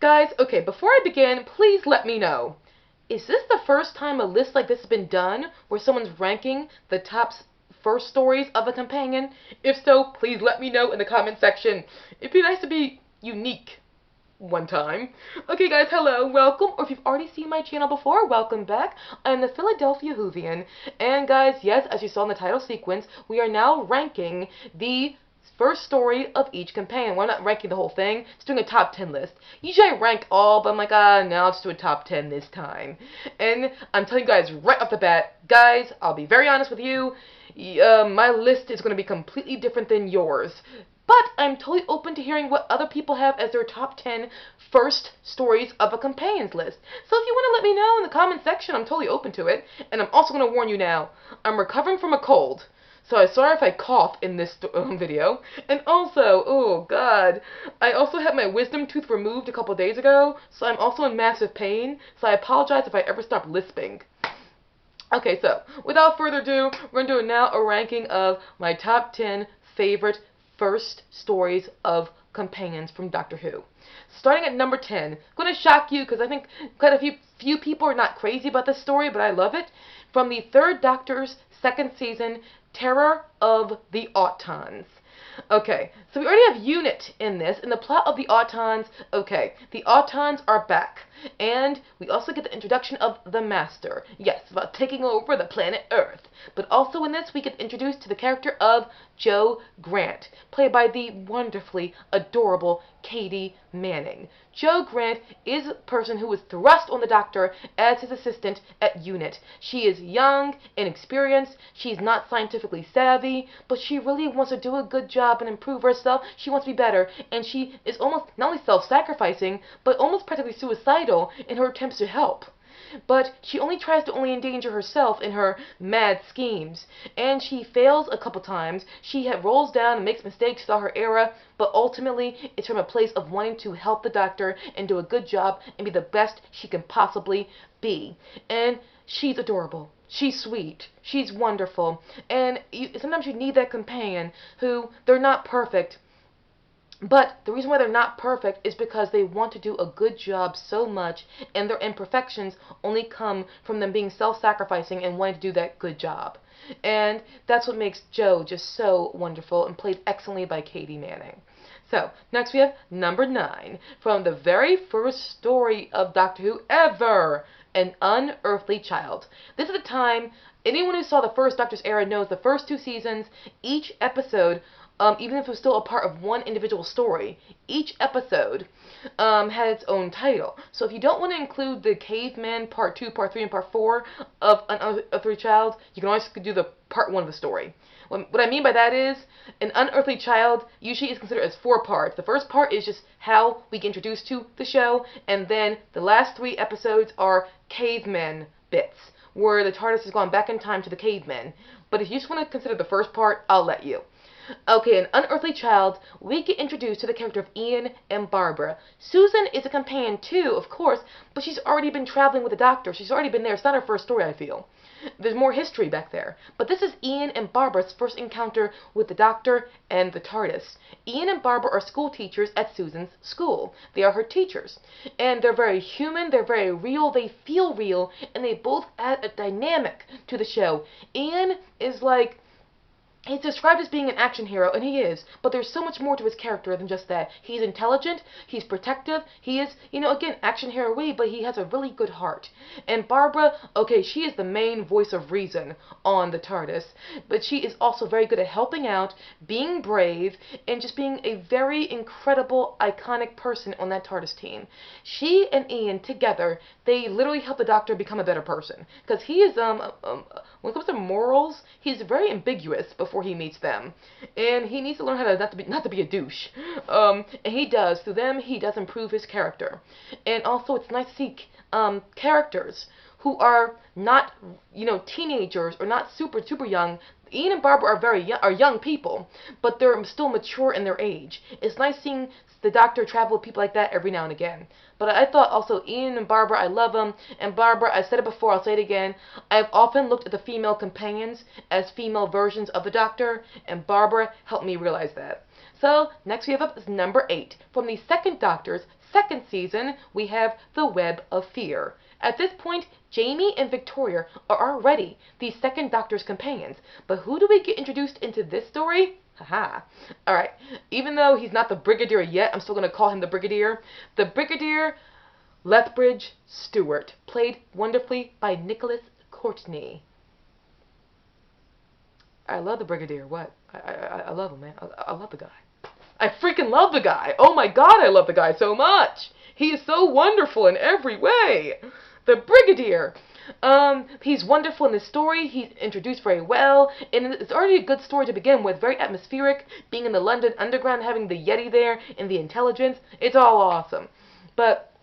Guys, okay, before I begin, please let me know. Is this the first time a list like this has been done, where someone's ranking the top first stories of a companion? If so, please let me know in the comment section. It'd be nice to be unique one time. Okay guys, hello, welcome, or if you've already seen my channel before, welcome back. I'm the Philadelphia Whovian, and guys, yes, as you saw in the title sequence, we are now ranking the first story of each companion. We're not ranking the whole thing, just doing a top 10 list. Usually I rank all, but I'm like, now let's do a top 10 this time. And I'm telling you guys right off the bat, guys, I'll be very honest with you, my list is going to be completely different than yours. But I'm totally open to hearing what other people have as their top 10 first stories of a companion's list. So if you want to let me know in the comment section, I'm totally open to it. And I'm also going to warn you now, I'm recovering from a cold. So I'm sorry if I cough in this video. And also, oh god, I also had my wisdom tooth removed a couple days ago, so I'm also in massive pain. So I apologize if I ever stop lisping. Okay, so without further ado, we're going to do now a ranking of my top 10 favorite first stories of companions from Doctor Who. Starting at number 10, I'm going to shock you because I think quite a few people are not crazy about this story, but I love it. From the third Doctor's second season, Terror of the Autons. Okay, so we already have Unit in this. In the plot of the Autons, okay, the Autons are back. And we also get the introduction of the Master. Yes, about taking over the planet Earth. But also in this, we get introduced to the character of Jo Grant, played by the wonderfully adorable Katie Manning. Jo Grant is a person who was thrust on the Doctor as his assistant at Unit. She is young, inexperienced, she's not scientifically savvy, but she really wants to do a good job and improve herself. She wants to be better, and she is almost not only self-sacrificing, but almost practically suicidal in her attempts to help. But she only tries to endanger herself in her mad schemes. And she fails a couple times. She rolls down and makes mistakes throughout her era, but ultimately it's from a place of wanting to help the Doctor and do a good job and be the best she can possibly be. And she's adorable. She's sweet. She's wonderful. And sometimes you need that companion who, they're not perfect, but the reason why they're not perfect is because they want to do a good job so much, and their imperfections only come from them being self-sacrificing and wanting to do that good job. And that's what makes Jo just so wonderful and played excellently by Katie Manning. So, next we have number 9, from the very first story of Doctor Who ever, An Unearthly Child. This is the time, anyone who saw the first Doctor's era knows the first 2 seasons, each episode, even if it was still a part of one individual story, each episode had its own title. So if you don't want to include the Caveman Part 2, Part 3, and Part 4 of An Unearthly Child, you can always do the Part 1 of the story. What I mean by that is, An Unearthly Child usually is considered as 4 parts. The first part is just how we get introduced to the show, and then the last 3 episodes are cavemen bits, where the TARDIS has gone back in time to the cavemen. But if you just want to consider the first part, I'll let you. Okay, in Unearthly Child, we get introduced to the character of Ian and Barbara. Susan is a companion too, of course, but she's already been traveling with the Doctor. She's already been there. It's not her first story, I feel. There's more history back there. But this is Ian and Barbara's first encounter with the Doctor and the TARDIS. Ian and Barbara are school teachers at Susan's school. They are her teachers. And they're very human, they're very real, they feel real, and they both add a dynamic to the show. Ian is like, he's described as being an action hero, and he is, but there's so much more to his character than just that. He's intelligent, he's protective, he is, again, action hero-y, but he has a really good heart. And Barbara, okay, she is the main voice of reason on the TARDIS, but she is also very good at helping out, being brave, and just being a very incredible, iconic person on that TARDIS team. She and Ian together, they literally help the Doctor become a better person, because he is, when it comes to morals, he's very ambiguous before he meets them, and he needs to learn how to not to be a douche. And he does. Through them, he does improve his character. And also, it's nice to see characters who are not, teenagers or not super young. Ian and Barbara are young people, but they're still mature in their age. It's nice seeing the Doctor travel with people like that every now and again. But I thought also Ian and Barbara, I love them. And Barbara, I said it before, I'll say it again. I've often looked at the female companions as female versions of the Doctor, and Barbara helped me realize that. So next we have up is number 8. From the Second Doctor's second season, we have The Web of Fear. At this point, Jamie and Victoria are already the Second Doctor's companions. But who do we get introduced into this story? Haha. Alright, even though he's not the Brigadier yet, I'm still going to call him the Brigadier. The Brigadier Lethbridge Stewart, played wonderfully by Nicholas Courtney. I love the Brigadier. What? I love him, man. I love the guy. I freaking love the guy. Oh my god, I love the guy so much. He is so wonderful in every way. The Brigadier. He's wonderful in the story. He's introduced very well, and it's already a good story to begin with. Very atmospheric, being in the London Underground, having the Yeti there, and the intelligence. It's all awesome. But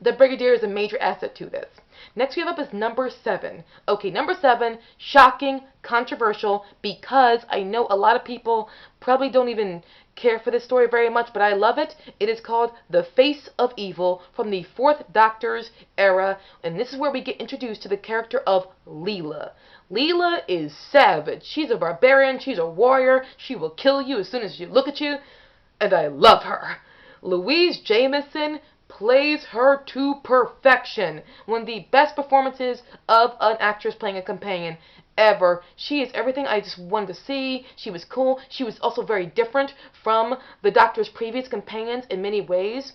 the Brigadier is a major asset to this. Next we have up is number 7. Okay, number 7, shocking, controversial, because I know a lot of people probably don't even care for this story very much, but I love it. It is called The Face of Evil, from the 4th Doctor's era, and this is where we get introduced to the character of Leela. Leela is savage. She's a barbarian, she's a warrior, she will kill you as soon as she look at you, and I love her. Louise Jameson plays her to perfection. One of the best performances of an actress playing a companion ever. She is everything I just wanted to see. She was cool. She was also very different from the Doctor's previous companions in many ways.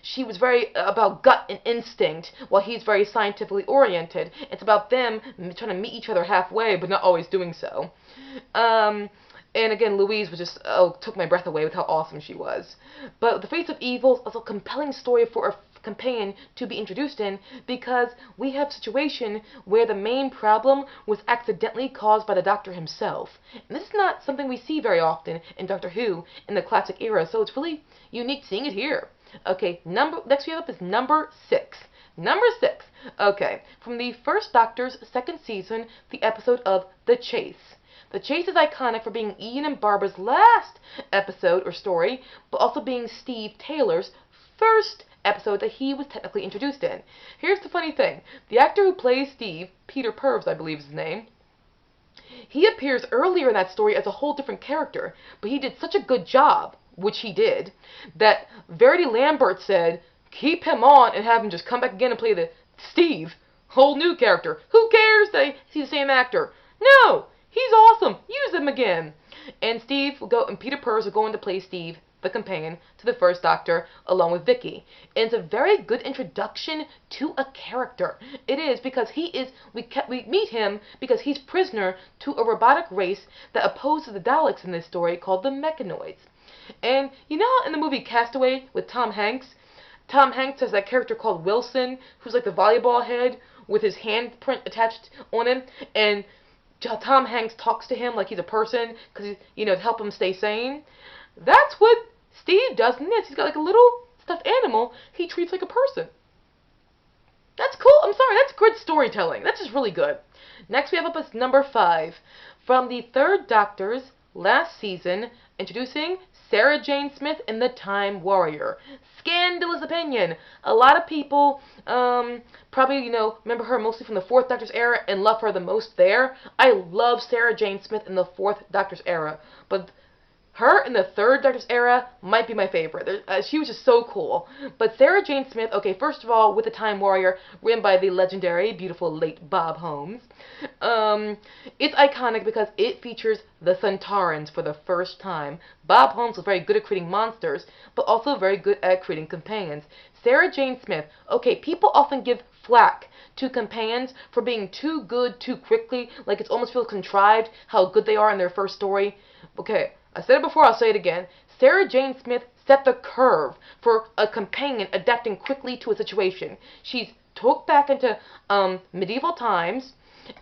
She was very about gut and instinct, while he's very scientifically oriented. It's about them trying to meet each other halfway, but not always doing so. And again, Louise was just, took my breath away with how awesome she was. But The Face of Evil is a compelling story for a companion to be introduced in, because we have a situation where the main problem was accidentally caused by the Doctor himself. And this is not something we see very often in Doctor Who in the classic era, so it's really unique seeing it here. Okay, next we have up is number 6. Number 6. Okay, from the First Doctor's second season, the episode of The Chase. The Chase is iconic for being Ian and Barbara's last episode or story, but also being Steve Taylor's first episode that he was technically introduced in. Here's the funny thing. The actor who plays Steve, Peter Purves I believe is his name, he appears earlier in that story as a whole different character, but he did such a good job, which he did, that Verity Lambert said, keep him on and have him just come back again and play the Steve, whole new character. Who cares that he's the same actor? No! He's awesome. Use him again. And Steve will go, and Peter Purves will go in to play Steve, the companion, to the First Doctor, along with Vicky. And it's a very good introduction to a character. It is, because he is, we meet him because he's prisoner to a robotic race that opposes the Daleks in this story, called the Mechanoids. And you know how in the movie Castaway with Tom Hanks has that character called Wilson, who's like the volleyball head with his handprint attached on him, and Tom Hanks talks to him like he's a person, because, to help him stay sane. That's what Steve does in this. He's got like a little stuffed animal he treats like a person. That's cool. I'm sorry, that's good storytelling. That's just really good. Next we have up as number 5. From the Third Doctor's last season, introducing Sarah Jane Smith in The Time Warrior. Scandalous opinion. A lot of people probably, remember her mostly from the Fourth Doctor's era and love her the most there. I love Sarah Jane Smith in the Fourth Doctor's era, but her in the Third Doctor's era might be my favorite. She was just so cool. But Sarah Jane Smith, okay, first of all, with The Time Warrior, written by the legendary, beautiful, late Bob Holmes. It's iconic because it features the Centaurans for the first time. Bob Holmes was very good at creating monsters, but also very good at creating companions. Sarah Jane Smith, okay, people often give flack to companions for being too good too quickly, like it's almost feels contrived how good they are in their first story. Okay, I said it before, I'll say it again. Sarah Jane Smith set the curve for a companion adapting quickly to a situation. She's took back into medieval times,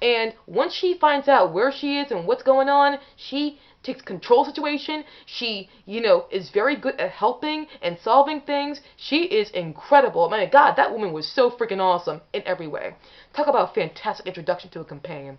and once she finds out where she is and what's going on, she takes control of the situation. She, is very good at helping and solving things. She is incredible. My God, that woman was so freaking awesome in every way. Talk about a fantastic introduction to a companion.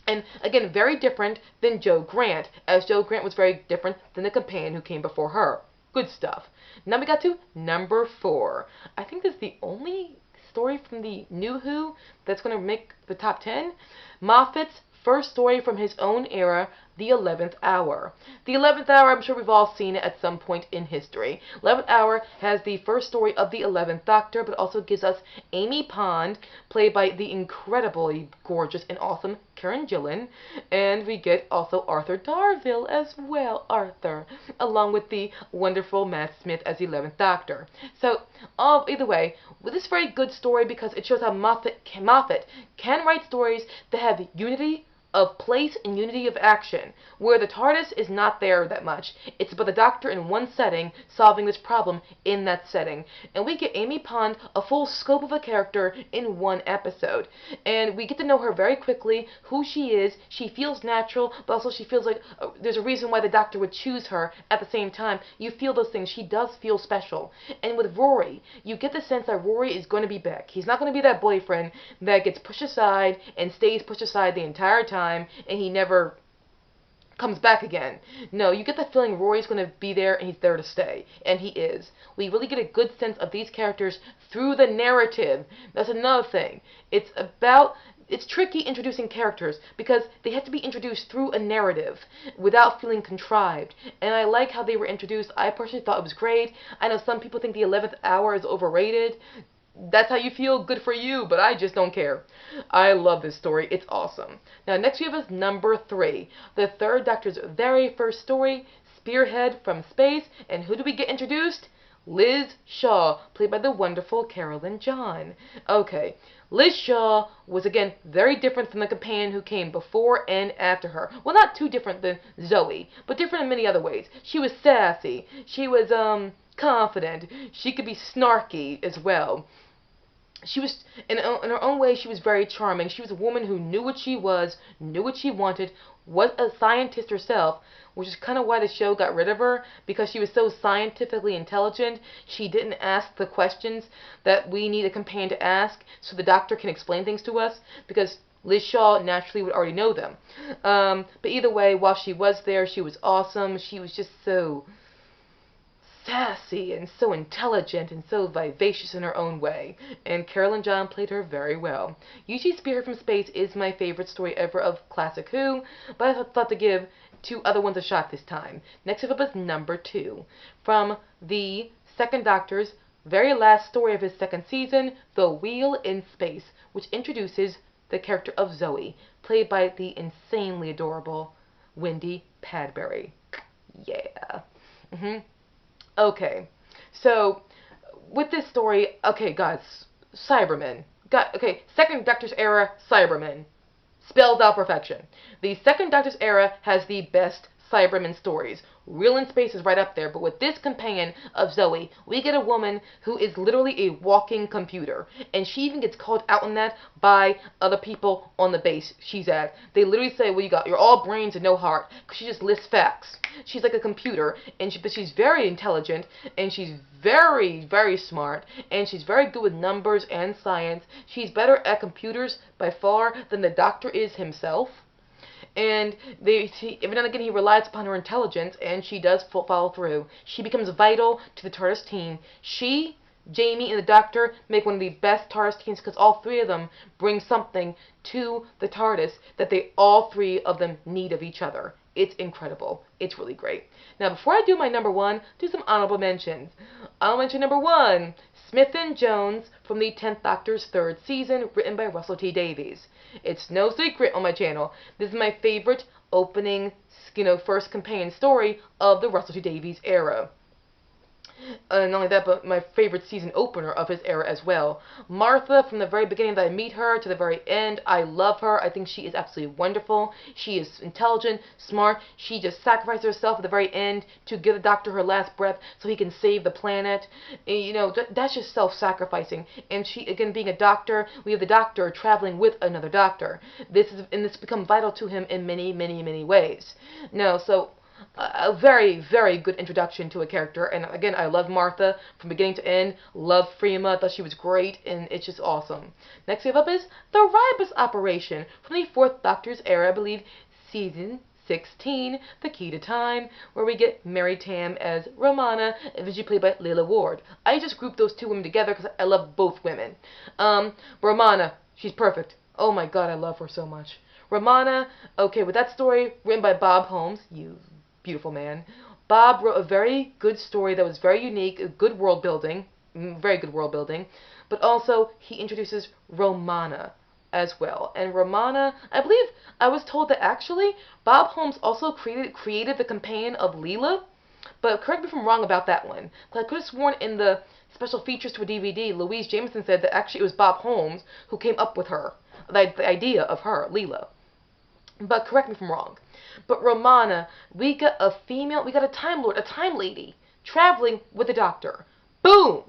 And again, very different than Jo Grant, as Jo Grant was very different than the companion who came before her. Good stuff. Now we got to number 4. I think this is the only story from the New Who that's going to make the top 10. Moffat's first story from his own era, the 11th Hour. The 11th Hour, I'm sure we've all seen it at some point in history. 11th Hour has the first story of the 11th Doctor, but also gives us Amy Pond, played by the incredibly gorgeous and awesome Karen Gillan, and we get also Arthur Darvill as well, Arthur, along with the wonderful Matt Smith as the 11th Doctor. So, either way, with this very good story because it shows how Moffat can write stories that have unity of place and unity of action, where the TARDIS is not there that much. It's about the Doctor in one setting solving this problem in that setting. And we get Amy Pond a full scope of a character in one episode. And we get to know her very quickly, who she is. She feels natural, but also she feels like there's a reason why the Doctor would choose her at the same time. You feel those things. She does feel special. And with Rory, you get the sense that Rory is going to be back. He's not going to be that boyfriend that gets pushed aside and stays pushed aside the entire time, and he never comes back again. No, you get the feeling Rory's going to be there and he's there to stay. And he is. We really get a good sense of these characters through the narrative. That's another thing. It's tricky introducing characters because they have to be introduced through a narrative without feeling contrived. And I like how they were introduced. I personally thought it was great. I know some people think the 11th Hour is overrated. That's how you feel, good for you, but I just don't care. I love this story. It's awesome. Now, next we have is number 3, the third Doctor's very first story, Spearhead from Space. And who do we get introduced? Liz Shaw, played by the wonderful Carolyn John. Okay, Liz Shaw was, again, very different from the companion who came before and after her. Well, not too different than Zoe, but different in many other ways. She was sassy. She was, confident. She could be snarky as well. She was, in her own way, she was very charming. She was a woman who knew what she was, knew what she wanted, was a scientist herself, which is kind of why the show got rid of her, because she was so scientifically intelligent. She didn't ask the questions that we need a companion to ask, so the Doctor can explain things to us, because Liz Shaw naturally would already know them. But either way, while she was there, she was awesome. She was just so sassy and so intelligent and so vivacious in her own way, and Carolyn John played her very well. Usually Spearhead from Space is my favorite story ever of Classic Who, but I thought to give 2 other ones a shot this time. Next up is number 2, from the second Doctor's very last story of his second season, The Wheel in Space, which introduces the character of Zoe, played by the insanely adorable Wendy Padbury. Yeah. Okay, so with this story, okay, guys, Cybermen. Second Doctor's era, Cybermen. Spells out perfection. The second Doctor's era has the best Cybermen stories. Real in Space is right up there, but with this companion of Zoe, we get a woman who is literally a walking computer. And she even gets called out on that by other people on the base she's at. They literally say, well, you're all brains and no heart, because she just lists facts. She's like a computer, but she's very intelligent, and she's very, very smart, and she's very good with numbers and science. She's better at computers by far than the Doctor is himself. And every now and again he relies upon her intelligence, and she does follow through. She becomes vital to the TARDIS team. She, Jamie, and the Doctor make one of the best TARDIS teams because all 3 of them bring something to the TARDIS that all 3 of them need of each other. It's incredible. It's really great. Now, before I do my number 1, do some honorable mentions. I'll mention number 1, Smith and Jones from the 10th Doctor's 3rd season, written by Russell T Davies. It's no secret on my channel. This is my favorite opening, first companion story of the Russell T Davies era. Not only that, but my favorite season opener of his era as well. Martha, from the very beginning that I meet her to the very end, I love her. I think she is absolutely wonderful. She is intelligent, smart. She just sacrificed herself at the very end to give the Doctor her last breath so he can save the planet. That's just self-sacrificing. And she, again, being a doctor, we have the Doctor traveling with another Doctor. This become vital to him in many, many, many ways. A very, very good introduction to a character. And again, I love Martha from beginning to end. Love Freema. Thought she was great. And it's just awesome. Next we have up is The Ribus Operation from the 4th Doctor's era, I believe, season 16, The Key to Time, where we get Mary Tam as Romana, eventually played by Layla Ward. I just grouped those 2 women together because I love both women. Romana, she's perfect. Oh my god, I love her so much. Romana, okay, with that story written by Bob Holmes, you beautiful man. Bob wrote a very good story that was very unique, good world building, very good world building, but also he introduces Romana as well. And Romana, I believe I was told that actually Bob Holmes also created the companion of Leela, but correct me if I'm wrong about that one. Because I could have sworn in the special features to a DVD, Louise Jameson said that actually it was Bob Holmes who came up with her, the idea of her, Leela. But correct me if I'm wrong. But Romana, we got a female, we got a Time Lord, a Time Lady, traveling with the Doctor. Boom!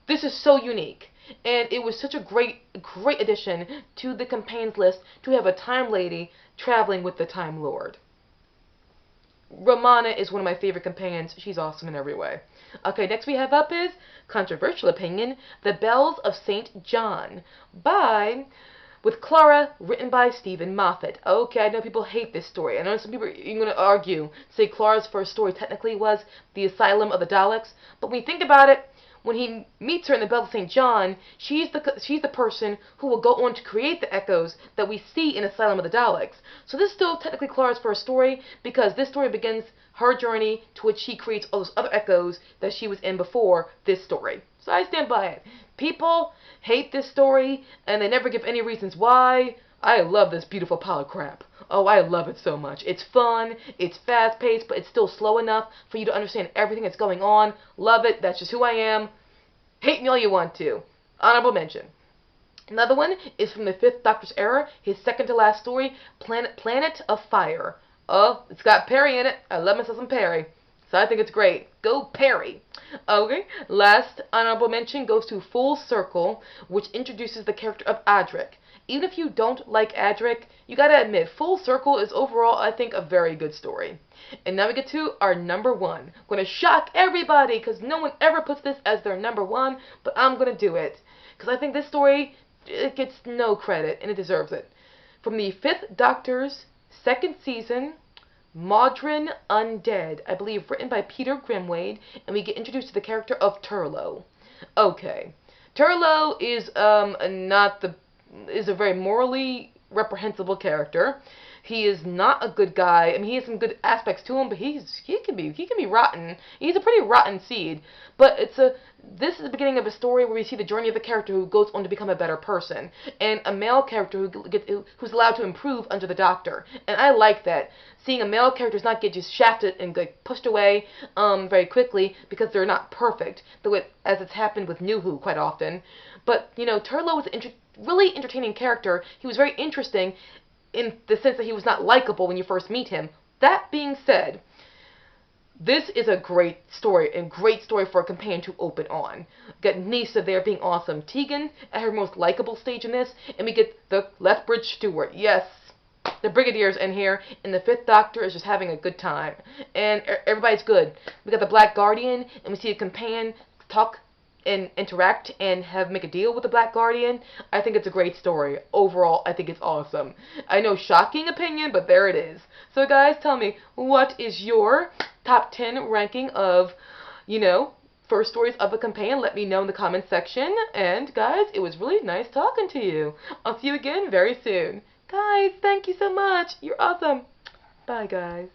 This is so unique. And it was such a great addition to the companions list to have a Time Lady traveling with the Time Lord. Romana is one of my favorite companions. She's awesome in every way. Okay, next we have up is controversial opinion, The Bells of St. John with Clara, written by Stephen Moffat. Okay, I know people hate this story. I know some people are going to argue, say Clara's first story technically was The Asylum of the Daleks, but when you think about it, when he meets her in the Bells of St. John, she's the person who will go on to create the echoes that we see in Asylum of the Daleks. So this is still technically Clara's first story, because this story begins her journey to which she creates all those other echoes that she was in before this story. So I stand by it. People hate this story, and they never give any reasons why. I love this beautiful pile of crap. Oh, I love it so much. It's fun, it's fast-paced, but it's still slow enough for you to understand everything that's going on. Love it, that's just who I am. Hate me all you want to. Honorable mention. Another one is from the Fifth Doctor's era, his second to last story, Planet of Fire. Oh, it's got Perry in it. I love myself some Perry. So I think it's great. Go Perry. Okay, last honorable mention goes to Full Circle, which introduces the character of Adric. Even if you don't like Adric, you gotta admit, Full Circle is overall, I think, a very good story. And now we get to our number one. I'm gonna shock everybody, because no one ever puts this as their number one, but I'm gonna do it. Because I think this story, it gets no credit, and it deserves it. From the Fifth Doctor's second season, Modern Undead, I believe written by Peter Grimwade, and we get introduced to the character of Turlough. Okay. Turlough is is a very morally reprehensible character. He is not a good guy. I mean, he has some good aspects to him, but he can be rotten. He's a pretty rotten seed. But this is the beginning of a story where we see the journey of a character who goes on to become a better person, and a male character who's allowed to improve under the Doctor. And I like that, seeing a male character not get just shafted and like pushed away very quickly because they're not perfect, as it's happened with New Who quite often. But you know, Turlough was a really entertaining character. He was very interesting in the sense that he was not likable when you first meet him. That being said, this is a great story, and great story for a companion to open on. Got Nisa there being awesome. Tegan at her most likable stage in this, and we get the Lethbridge Steward. Yes, the Brigadier's in here, and the Fifth Doctor is just having a good time. And everybody's good. We got the Black Guardian, and we see a companion talk and interact and make a deal with the Black Guardian. I think it's a great story. Overall, I think it's awesome. I know, shocking opinion, but there it is. So guys, tell me, what is your top 10 ranking of, first stories of a companion? Let me know in the comments section. And guys, it was really nice talking to you. I'll see you again very soon. Guys, thank you so much. You're awesome. Bye, guys.